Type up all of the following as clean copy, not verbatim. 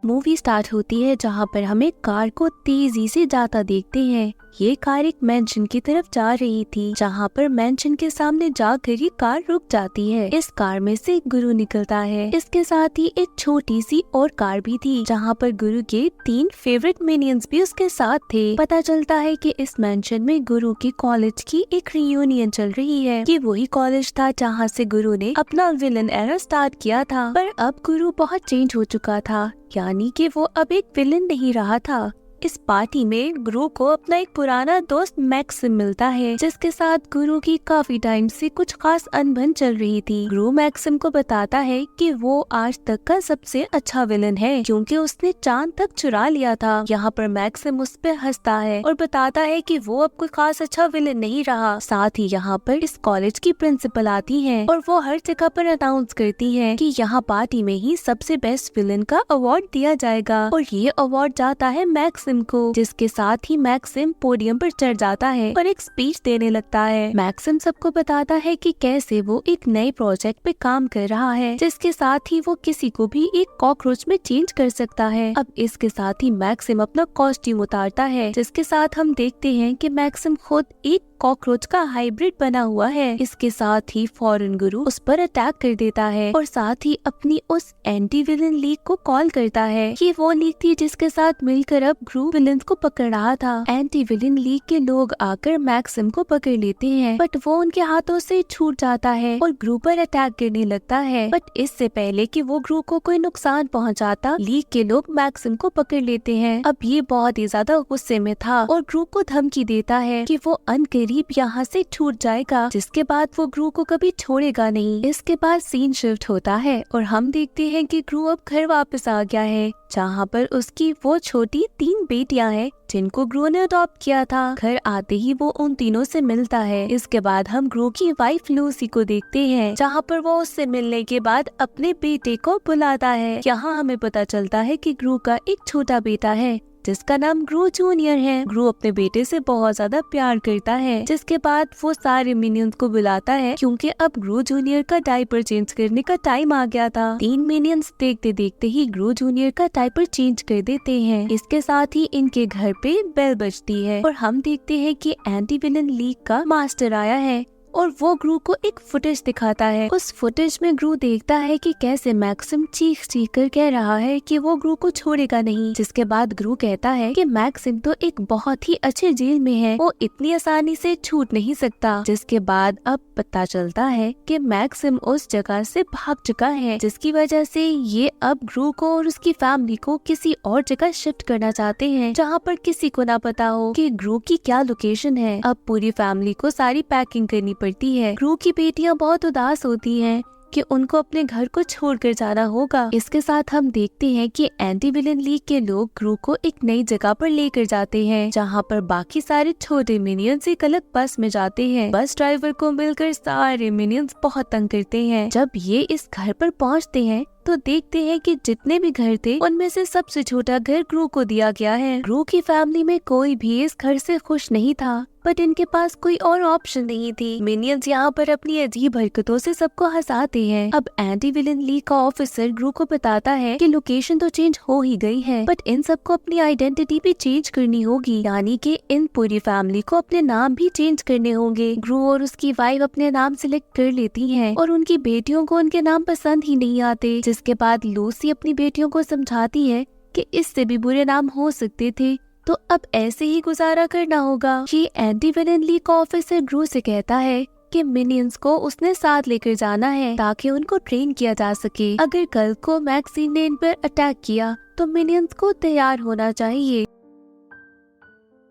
Movie start होती है जहाँ पर हमें कार को तेजी से जाता देखते हैं। ये कार एक मेंशन की तरफ जा रही थी, जहाँ पर मेंशन के सामने जाकर ये कार रुक जाती है। इस कार में से गुरु निकलता है। इसके साथ ही एक छोटी सी और कार भी थी, जहाँ पर गुरु के 3 फेवरेट मिनियंस भी उसके साथ थे। पता चलता है कि इस मेंशन में गुरु के कॉलेज की एक रियूनियन चल रही है। ये वही कॉलेज था जहाँ से गुरु ने अपना विलन एरा स्टार्ट किया था, पर अब गुरु बहुत चेंज हो चुका था, यानी कि वो अब एक विलन नहीं रहा था। इस पार्टी में गुरु को अपना एक पुराना दोस्त मैक्सिम मिलता है, जिसके साथ गुरु की काफी टाइम से कुछ खास अनबन चल रही थी। गुरु मैक्सिम को बताता है कि वो आज तक का सबसे अच्छा विलन है, क्योंकि उसने चांद तक चुरा लिया था। यहाँ पर मैक्सिम उस पर हंसता है और बताता है कि वो अब कोई खास अच्छा विलन नहीं रहा। साथ ही यहाँ पर इस कॉलेज की प्रिंसिपल आती है और वो हर जगह पर अनाउंस करती है कि यहाँ पार्टी में ही सबसे बेस्ट विलन का अवार्ड दिया जाएगा, और ये अवार्ड जाता है मैक्सिम को। जिसके साथ ही मैक्सिम पोडियम पर चढ़ जाता है और एक स्पीच देने लगता है। मैक्सिम सबको बताता है कि कैसे वो एक नए प्रोजेक्ट पे काम कर रहा है, जिसके साथ ही वो किसी को भी एक कॉकरोच में चेंज कर सकता है। अब इसके साथ ही मैक्सिम अपना कॉस्ट्यूम उतारता है, जिसके साथ हम देखते हैं कि मैक्सिम खुद एक कॉकरोच का हाइब्रिड बना हुआ है। इसके साथ ही फौरन गुरु उस पर अटैक कर देता है और साथ ही अपनी उस एंटी विलन लीग को कॉल करता है। ये वो लीग थी जिसके साथ मिलकर अब गुरु विलन को पकड़ रहा था। एंटी विलन लीग के लोग आकर मैक्सिम को पकड़ लेते हैं, बट वो उनके हाथों से छूट जाता है और गुरु पर अटैक करने लगता है। बट इससे पहले कि वो गुरु को कोई नुकसान पहुंचाता, लीग के लोग मैक्सिम को पकड़ लेते हैं। अब ये बहुत ही ज्यादा गुस्से में था और गुरु को धमकी देता है कि वो अनकरीब यहाँ से छूट जाएगा, जिसके बाद वो गुरु को कभी छोड़ेगा नहीं। इसके बाद सीन शिफ्ट होता है और हम देखते हैं कि गुरु अब घर वापस आ गया है, जहाँ पर उसकी वो छोटी 3 बेटियां हैं जिनको गुरु ने अडॉप्ट किया था। घर आते ही वो उन तीनों से मिलता है। इसके बाद हम गुरु की वाइफ लूसी को देखते हैं, जहाँ पर वो उससे मिलने के बाद अपने बेटे को बुलाता है। यहाँ हमें पता चलता है कि गुरु का एक छोटा बेटा है जिसका नाम गुरु जूनियर है। गुरु अपने बेटे से बहुत ज्यादा प्यार करता है, जिसके बाद वो सारे मिनियंस को बुलाता है, क्योंकि अब गुरु जूनियर का डायपर चेंज करने का टाइम आ गया था। 3 मिनियंस देखते देखते ही गुरु जूनियर का डायपर चेंज कर देते हैं। इसके साथ ही इनके घर पे बेल बजती है और हम देखते हैं कि एंटी विलन लीग का मास्टर आया है और वो गुरु को एक फुटेज दिखाता है। उस फुटेज में गुरु देखता है कि कैसे मैक्सिम चीख चीख कर कह रहा है कि वो गुरु को छोड़ेगा नहीं। जिसके बाद गुरु कहता है कि मैक्सिम तो एक बहुत ही अच्छे जेल में है, वो इतनी आसानी से छूट नहीं सकता। जिसके बाद अब पता चलता है कि मैक्सिम उस जगह से भाग चुका है, जिसकी वजह से ये अब गुरु को और उसकी फैमिली को किसी और जगह शिफ्ट करना चाहते हैं, जहाँ पर किसी को ना पता हो कि गुरु की क्या लोकेशन है। अब पूरी फैमिली को सारी पैकिंग करनी पड़ती है। गुरु की बेटियां बहुत उदास होती हैं कि उनको अपने घर को छोड़कर जाना होगा। इसके साथ हम देखते हैं कि एंटी विलन लीग के लोग गुरु को एक नई जगह पर लेकर जाते हैं, जहां पर बाकी सारे छोटे मिनियंस एक अलग बस में जाते हैं। बस ड्राइवर को मिलकर सारे मिनियंस बहुत तंग करते हैं। जब ये इस घर पर पहुंचते हैं तो देखते हैं कि जितने भी घर थे उनमें से सबसे छोटा घर गुरु को दिया गया है। गुरु की फैमिली में कोई भी इस घर से खुश नहीं था, बट इनके पास कोई और ऑप्शन नहीं थी। मिनियंस यहाँ पर अपनी अजीब हरकतों से सबको हंसाते हैं। अब एंटी विलन लीग का ऑफिसर गुरु को बताता है कि लोकेशन तो चेंज हो ही गई है, बट इन सबको अपनी आइडेंटिटी भी चेंज करनी होगी, यानी कि इन पूरी फैमिली को अपने नाम भी चेंज करने होंगे। गुरु और उसकी वाइफ अपने नाम सिलेक्ट कर लेती है और उनकी बेटियों को उनके नाम पसंद ही नहीं आते। जिसके बाद लूसी अपनी बेटियों को समझाती है कि इससे भी बुरे नाम हो सकते थे, तो अब ऐसे ही गुजारा करना होगा। ये एंटी विलन लीग का ऑफिसर गुरु से कहता है कि मिनियंस को उसने साथ लेकर जाना है ताकि उनको ट्रेन किया जा सके। अगर कल को मैक्सिम ने इन पर अटैक किया तो मिनियंस को तैयार होना चाहिए।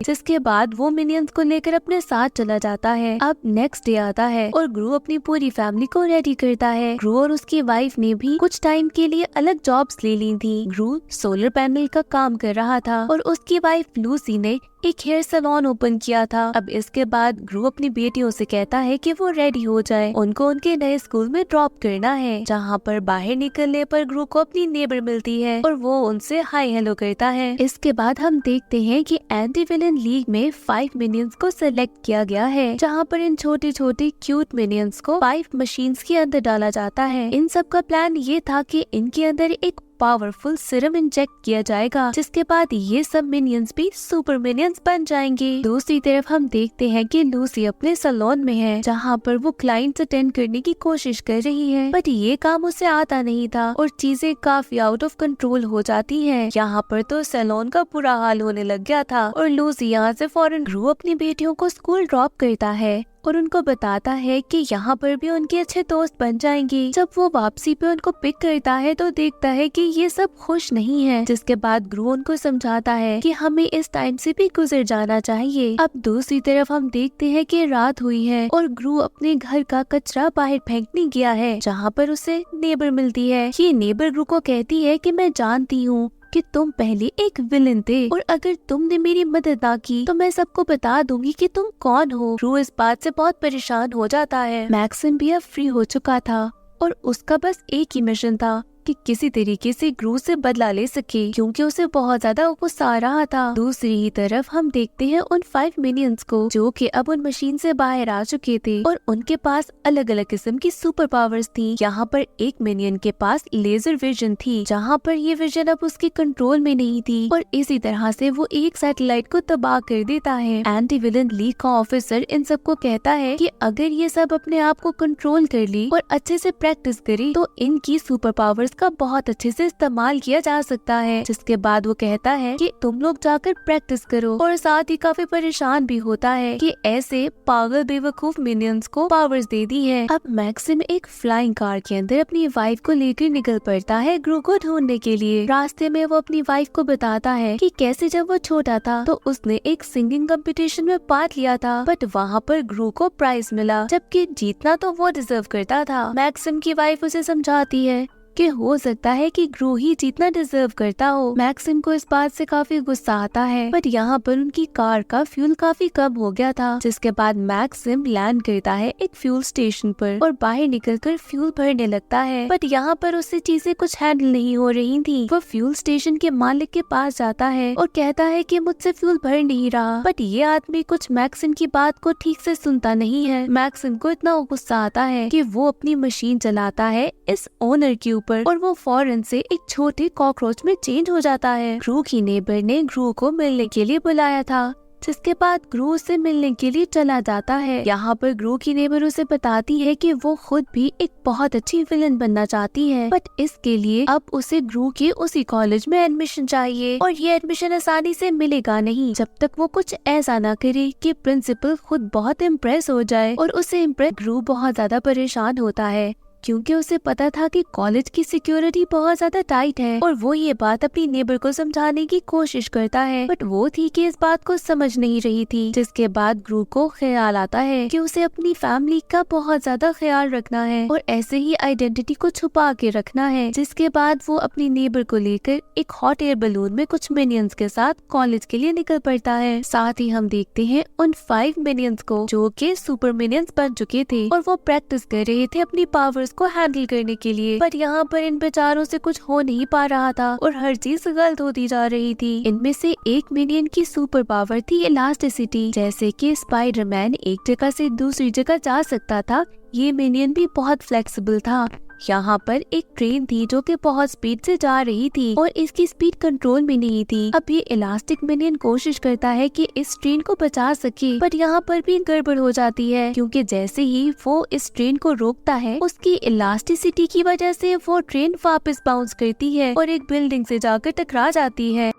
जिसके बाद वो मिनियंस को लेकर अपने साथ चला जाता है। अब नेक्स्ट डे आता है और गुरु अपनी पूरी फैमिली को रेडी करता है। गुरु और उसकी वाइफ ने भी कुछ टाइम के लिए अलग जॉब्स ले ली थी। गुरु सोलर पैनल का काम कर रहा था और उसकी वाइफ लूसी ने एक हेयर सैलून ओपन किया था। अब इसके बाद गुरु अपनी बेटियों से कहता है कि वो रेडी हो जाए, उनको उनके नए स्कूल में ड्रॉप करना है। जहाँ पर बाहर निकलने पर गुरु को अपनी नेबर मिलती है और वो उनसे हाय हेलो करता है। इसके बाद हम देखते हैं कि एंटी विलन लीग में 5 मिनियंस को सिलेक्ट किया गया है, जहाँ पर इन छोटे छोटे क्यूट मिनियंस को 5 मशीन्स के अंदर डाला जाता है। इन सब का प्लान ये था कि इनके अंदर एक पावरफुल सीरम इंजेक्ट किया जाएगा, जिसके बाद ये सब मिनियंस भी सुपर मिनियंस बन जाएंगे। दूसरी तरफ हम देखते हैं कि लूसी अपने सैलून में है, जहाँ पर वो क्लाइंट्स अटेंड करने की कोशिश कर रही है, बट ये काम उसे आता नहीं था और चीजें काफी आउट ऑफ कंट्रोल हो जाती हैं। यहाँ पर तो सैलून का बुरा हाल होने लग गया था और लूसी यहाँ से फौरन ग्रू अपनी बेटियों को स्कूल ड्रॉप करता है और उनको बताता है कि यहाँ पर भी उनके अच्छे दोस्त बन जाएंगे। जब वो वापसी पे उनको पिक करता है तो देखता है कि ये सब खुश नहीं है, जिसके बाद ग्रू उनको समझाता है कि हमें इस टाइम से भी गुजर जाना चाहिए। अब दूसरी तरफ हम देखते हैं कि रात हुई है और ग्रू अपने घर का कचरा बाहर फेंकने गया है, जहाँ पर उसे नेबर मिलती है। ये नेबर ग्रू को कहती है कि मैं जानती हूँ कि तुम पहले एक विलन थे और अगर तुमने मेरी मदद ना की तो मैं सबको बता दूंगी कि तुम कौन हो। ग्रू इस बात से बहुत परेशान हो जाता है। मैक्सिम भी अब फ्री हो चुका था और उसका बस एक ही मिशन था कि किसी तरीके से ग्रू से बदला ले सके, क्योंकि उसे बहुत ज्यादा गुस्सा आ रहा था। दूसरी ही तरफ हम देखते हैं उन 5 मिनियंस को, जो कि अब उन मशीन से बाहर आ चुके थे और उनके पास अलग अलग किस्म की सुपर पावर्स थी। यहाँ पर एक मिनियन के पास लेजर विजन थी, जहाँ पर ये विजन अब उसके कंट्रोल में नहीं थी और इसी तरह से वो एक सैटेलाइट को तबाह कर देता है। एंटी विलन लीग का ऑफिसर इन सबको कहता है कि अगर ये सब अपने आप को कंट्रोल कर ली और अच्छे से प्रैक्टिस करी तो इनकी सुपर पावर्स का बहुत अच्छे से इस्तेमाल किया जा सकता है। जिसके बाद वो कहता है कि तुम लोग जाकर प्रैक्टिस करो और साथ ही काफी परेशान भी होता है कि ऐसे पागल बेवकूफ मिनियंस को पावर्स दे दी है। अब मैक्सिम एक फ्लाइंग कार के अंदर अपनी वाइफ को लेकर निकल पड़ता है ग्रू को ढूंढने के लिए। रास्ते में वो अपनी वाइफ को बताता है कि कैसे जब वो छोटा था तो उसने एक सिंगिंग कंपटीशन में पार्ट लिया था, बट वहाँ पर ग्रू को प्राइज मिला, जबकि जीतना तो वो डिजर्व करता था। मैक्सिम की वाइफ उसे समझाती है कि हो सकता है कि ग्रू ही जीतना डिजर्व करता हो। मैक्सिम को इस बात से काफी गुस्सा आता है, बट यहाँ पर उनकी कार का फ्यूल काफी कम हो गया था। जिसके बाद मैक्सिम लैंड करता है एक फ्यूल स्टेशन पर और बाहर निकलकर फ्यूल भरने लगता है, बट यहाँ पर उससे चीजें कुछ हैंडल नहीं हो रही थी। वो फ्यूल स्टेशन के मालिक के पास जाता है और कहता है कि मुझसे फ्यूल भर नहीं रहा, बट ये आदमी कुछ मैक्सिम की बात को ठीक से सुनता नहीं है। मैक्सिम को इतना गुस्सा आता है कि वो अपनी मशीन चलाता है इस ओनर के ऊपर और वो फौरन से एक छोटे कॉकरोच में चेंज हो जाता है। ग्रू की नेबर ने ग्रू को मिलने के लिए बुलाया था, जिसके बाद ग्रू से मिलने के लिए चला जाता है। यहाँ पर ग्रू की नेबर उसे बताती है कि वो खुद भी एक बहुत अच्छी विलन बनना चाहती है, बट इसके लिए अब उसे ग्रू के उसी कॉलेज में एडमिशन चाहिए और ये एडमिशन आसानी से मिलेगा नहीं जब तक वो कुछ ऐसा ना करे कि प्रिंसिपल खुद बहुत इम्प्रेस हो जाए और उसे इम्प्रेस। ग्रू बहुत ज्यादा परेशान होता है क्योंकि उसे पता था कि कॉलेज की सिक्योरिटी बहुत ज्यादा टाइट है और वो ये बात अपनी नेबर को समझाने की कोशिश करता है, बट वो थी कि इस बात को समझ नहीं रही थी। जिसके बाद ग्रू को ख्याल आता है कि उसे अपनी फैमिली का बहुत ज्यादा ख्याल रखना है और ऐसे ही आइडेंटिटी को छुपा के रखना है। जिसके बाद वो अपनी नेबर को लेकर एक हॉट एयर बलून में कुछ मिनियंस के साथ कॉलेज के लिए निकल पड़ता है। साथ ही हम देखते हैं उन 5 मिनियंस को, जो कि सुपर मिनियंस बन चुके थे और वो प्रैक्टिस कर रहे थे अपनी पावर्स को हैंडल करने के लिए, पर यहाँ पर इन बेचारों से कुछ हो नहीं पा रहा था और हर चीज गलत होती जा रही थी। इनमें से एक मिनियन की सुपर पावर थी इलास्टिसिटी, जैसे कि स्पाइडरमैन एक जगह से दूसरी जगह जा सकता था, ये मिनियन भी बहुत फ्लेक्सिबल था। यहाँ पर एक ट्रेन थी जो कि बहुत स्पीड से जा रही थी और इसकी स्पीड कंट्रोल में नहीं थी। अब ये इलास्टिक मिनियन कोशिश करता है कि इस ट्रेन को बचा सके, पर यहाँ पर भी गड़बड़ हो जाती है क्योंकि जैसे ही वो इस ट्रेन को रोकता है उसकी इलास्टिसिटी की वजह से वो ट्रेन वापस बाउंस करती है और एक बिल्डिंग से जाकर टकरा जाती है।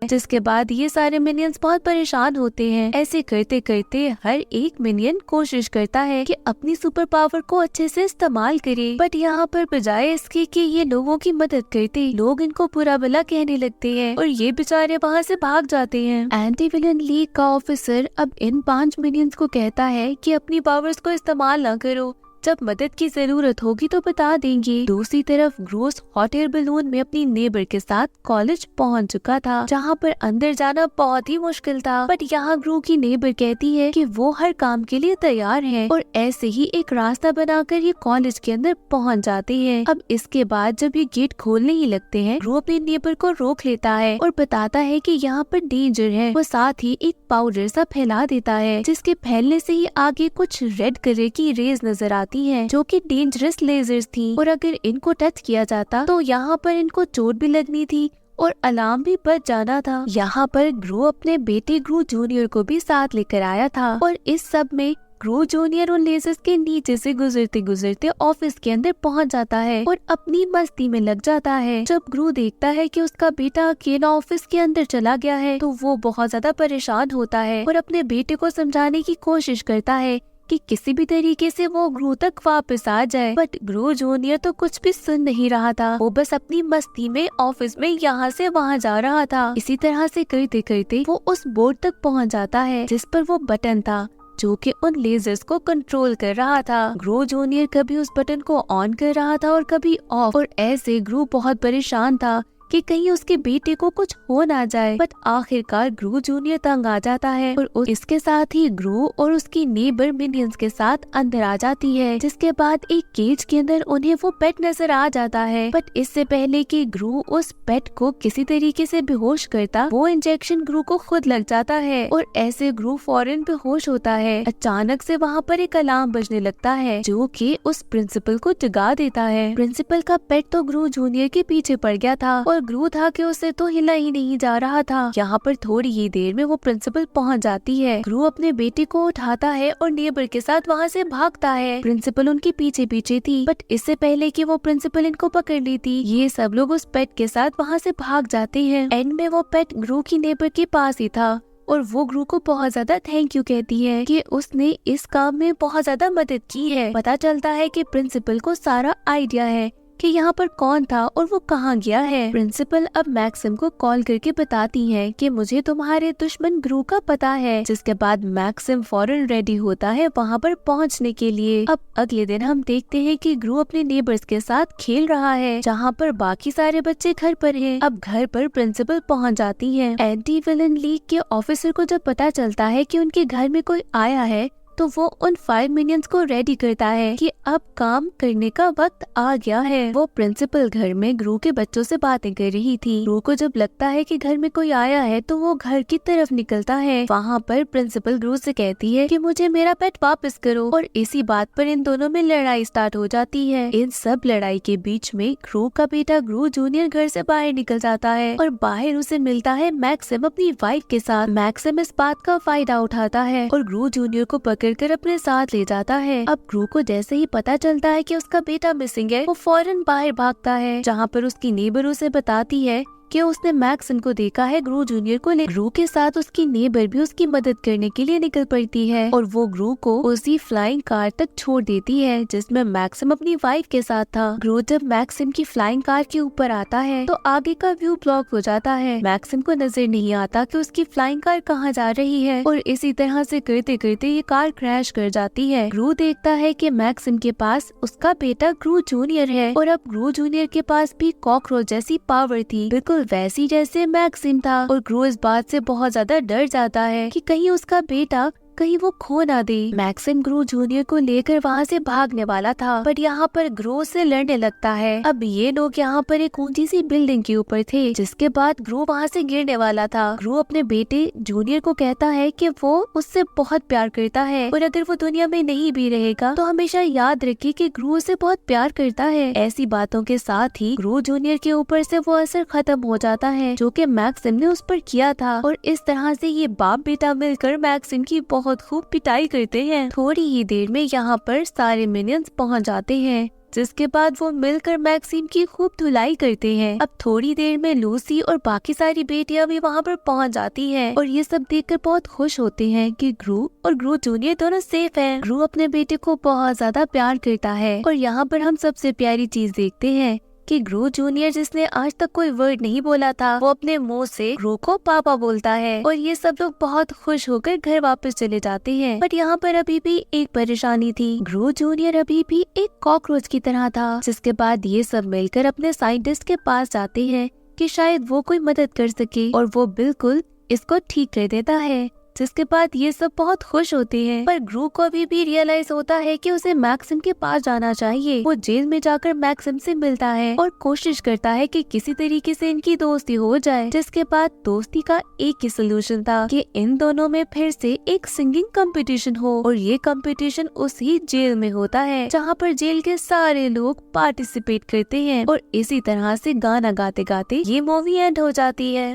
जिसके बाद ये सारे मिनियंस बहुत परेशान होते हैं। ऐसे करते करते हर एक मिनियन कोशिश करता है कि अपनी सुपर पावर को अच्छे से इस्तेमाल करे, बट यहाँ पर बजाय इसके कि ये लोगों की मदद करते, लोग इनको बुरा भला कहने लगते हैं और ये बेचारे वहाँ से भाग जाते हैं। एंटी विलन लीग का ऑफिसर अब इन 5 मिनियंस को कहता है कि अपनी पावर्स को इस्तेमाल ना करो, जब मदद की जरूरत होगी तो बता देंगे। दूसरी तरफ ग्रोस हॉट एयर बलून में अपनी नेबर के साथ कॉलेज पहुंच चुका था, जहां पर अंदर जाना बहुत ही मुश्किल था, बट यहाँ ग्रू की नेबर कहती है कि वो हर काम के लिए तैयार है और ऐसे ही एक रास्ता बनाकर ये कॉलेज के अंदर पहुंच जाते हैं। अब इसके बाद जब ये गेट खोलने ही लगते हैं, ग्रू अपनी नेबर को रोक लेता है और बताता है कि यहाँ पर डेंजर है। वो साथ ही एक पाउडर सा फैला देता है जिसके फैलने से ही आगे कुछ रेड कलर की रेज नजर आती होती हैं जो कि डेंजरस लेजर्स थी और अगर इनको टच किया जाता तो यहाँ पर इनको चोट भी लगनी थी और अलार्म भी बच जाना था। यहाँ पर ग्रू अपने बेटे ग्रू जूनियर को भी साथ लेकर आया था और इस सब में ग्रू जूनियर उन लेजर्स के नीचे से गुजरते गुजरते ऑफिस के अंदर पहुंच जाता है और अपनी मस्ती में लग जाता है। जब ग्रू देखता है कि उसका बेटा अकेला ऑफिस के अंदर चला गया है तो वो बहुत ज्यादा परेशान होता है और अपने बेटे को समझाने की कोशिश करता है कि किसी भी तरीके से वो ग्रू तक वापस आ जाए, बट ग्रू जूनियर तो कुछ भी सुन नहीं रहा था। वो बस अपनी मस्ती में ऑफिस में यहाँ से वहाँ जा रहा था। इसी तरह से करते करते वो उस बोर्ड तक पहुँच जाता है जिस पर वो बटन था जो कि उन लेजर्स को कंट्रोल कर रहा था। ग्रू जूनियर कभी उस बटन को ऑन कर रहा था और कभी ऑफ, और ऐसे ग्रू बहुत परेशान था कि कहीं उसके बेटे को कुछ हो ना जाए। बट आखिरकार ग्रू जूनियर तंग आ जाता है और इसके साथ ही ग्रू और उसकी नेबर मिनियंस के साथ अंदर आ जाती है, जिसके बाद एक केज के अंदर उन्हें वो पेट नजर आ जाता है। बट इससे पहले कि ग्रू उस पेट को किसी तरीके से बेहोश करता, वो इंजेक्शन ग्रू को खुद लग जाता है और ऐसे ग्रू फौरन बेहोश होता है। अचानक से वहाँ पर एक अलार्म बजने लगता है जो कि उस प्रिंसिपल को जगा देता है। प्रिंसिपल का पेट तो ग्रू जूनियर के पीछे पड़ गया था और ग्रू था कि उसे तो हिला ही नहीं जा रहा था। यहाँ पर थोड़ी ही देर में वो प्रिंसिपल पहुँच जाती है। ग्रू अपने बेटे को उठाता है और नेबर के साथ वहाँ से भागता है। प्रिंसिपल उनके पीछे पीछे थी, बट इससे पहले कि वो प्रिंसिपल इनको पकड़ लेती, ये सब लोग उस पेट के साथ वहाँ से भाग जाते हैं। एंड में वो पेट ग्रू की नेबर के पास ही था और वो ग्रू को बहुत ज्यादा थैंक यू कहती है कि उसने इस काम में बहुत ज्यादा मदद की है। पता चलता है कि प्रिंसिपल को सारा आइडिया है कि यहाँ पर कौन था और वो कहाँ गया है। प्रिंसिपल अब मैक्सिम को कॉल करके बताती है कि मुझे तुम्हारे दुश्मन ग्रू का पता है, जिसके बाद मैक्सिम फौरन रेडी होता है वहाँ पर पहुँचने के लिए। अब अगले दिन हम देखते हैं कि ग्रू अपने नेबर्स के साथ खेल रहा है जहाँ पर बाकी सारे बच्चे घर पर हैं। अब घर पर प्रिंसिपल पहुँच जाती है। एंटी विलन लीग के ऑफिसर को जब पता चलता है कि उनके घर में कोई आया है तो वो उन 5 मिनियंस को रेडी करता है कि अब काम करने का वक्त आ गया है। वो प्रिंसिपल घर में ग्रू के बच्चों से बातें कर रही थी। ग्रू को जब लगता है कि घर में कोई आया है तो वो घर की तरफ निकलता है। वहाँ पर प्रिंसिपल ग्रू से कहती है कि मुझे मेरा पेट वापस करो, और इसी बात पर इन दोनों में लड़ाई स्टार्ट हो जाती है। इन सब लड़ाई के बीच में ग्रू का बेटा ग्रू जूनियर घर से बाहर निकल जाता है और बाहर उसे मिलता है मैक्सिम अपनी वाइफ के साथ। मैक्सिम इस बात का फायदा उठाता है और ग्रू जूनियर को कर अपने साथ ले जाता है। अब ग्रू को जैसे ही पता चलता है कि उसका बेटा मिसिंग है, वो फौरन बाहर भागता है, जहाँ पर उसकी नेबर उसे बताती है कि उसने मैक्सिम को देखा है ग्रू जूनियर को ले। ग्रू के साथ उसकी नेबर भी उसकी मदद करने के लिए निकल पड़ती है और वो ग्रू को उसी फ्लाइंग कार तक छोड़ देती है जिसमें मैक्सिम अपनी वाइफ के साथ था। ग्रू जब मैक्सिम की फ्लाइंग कार के ऊपर आता है तो आगे का व्यू ब्लॉक हो जाता है। मैक्सिम को नजर नहीं आता कि उसकी फ्लाइंग कार कहाँ जा रही है और इसी तरह से करते करते ये कार क्रैश कर जाती है। ग्रू देखता है कि मैक्सिम के पास उसका बेटा ग्रू जूनियर है और अब ग्रू जूनियर के पास भी कॉकरोच जैसी पावर थी, बिल्कुल वैसी जैसे मैक्सिम था। और ग्रू इस बात से बहुत ज्यादा डर जाता है कि कहीं उसका बेटा कहीं वो खो ना दे। मैक्सिम ग्रू जूनियर को लेकर वहाँ से भागने वाला था, बट यहाँ पर ग्रू से लड़ने लगता है। अब ये लोग यहाँ पर एक ऊंची सी बिल्डिंग के ऊपर थे, जिसके बाद ग्रू वहाँ से गिरने वाला था। ग्रू अपने बेटे जूनियर को कहता है कि वो उससे बहुत प्यार करता है और अगर वो दुनिया में नहीं भी रहेगा तो हमेशा याद रखे कि ग्रू उसे बहुत प्यार करता है। ऐसी बातों के साथ ही ग्रू जूनियर के ऊपर से वो असर खत्म हो जाता है जो कि मैक्सिम ने उस पर किया था, और इस तरह से ये बाप बेटा मिलकर मैक्सिम की बहुत खूब पिटाई करते हैं। थोड़ी ही देर में यहाँ पर सारे मिनियंस पहुँच जाते हैं, जिसके बाद वो मिलकर मैक्सिम की खूब धुलाई करते हैं। अब थोड़ी देर में लूसी और बाकी सारी बेटियां भी वहाँ पर पहुँच जाती हैं और ये सब देखकर बहुत खुश होते हैं कि ग्रू और ग्रू जूनियर दोनों सेफ हैं। ग्रू अपने बेटे को बहुत ज्यादा प्यार करता है और यहाँ पर हम सबसे प्यारी चीज देखते हैं कि ग्रू जूनियर, जिसने आज तक कोई वर्ड नहीं बोला था, वो अपने मुंह से ग्रू को पापा बोलता है और ये सब लोग बहुत खुश होकर घर वापस चले जाते हैं। बट यहाँ पर अभी भी एक परेशानी थी। ग्रू जूनियर अभी भी एक कॉकरोच की तरह था, जिसके बाद ये सब मिलकर अपने साइंटिस्ट के पास जाते हैं कि शायद वो कोई मदद कर सके और वो बिल्कुल इसको ठीक कर देता है। जिसके बाद ये सब बहुत खुश होते हैं। पर ग्रू को अभी भी रियलाइज होता है कि उसे मैक्सिम के पास जाना चाहिए। वो जेल में जाकर मैक्सिम से मिलता है और कोशिश करता है कि किसी तरीके से इनकी दोस्ती हो जाए। जिसके बाद दोस्ती का एक ही सोल्यूशन था कि इन दोनों में फिर से एक सिंगिंग कंपटीशन हो, और ये कंपटीशन उसी जेल में होता है जहाँ पर जेल के सारे लोग पार्टिसिपेट करते हैं। और इसी तरह से गाना गाते गाते ये मूवी एंड हो जाती है।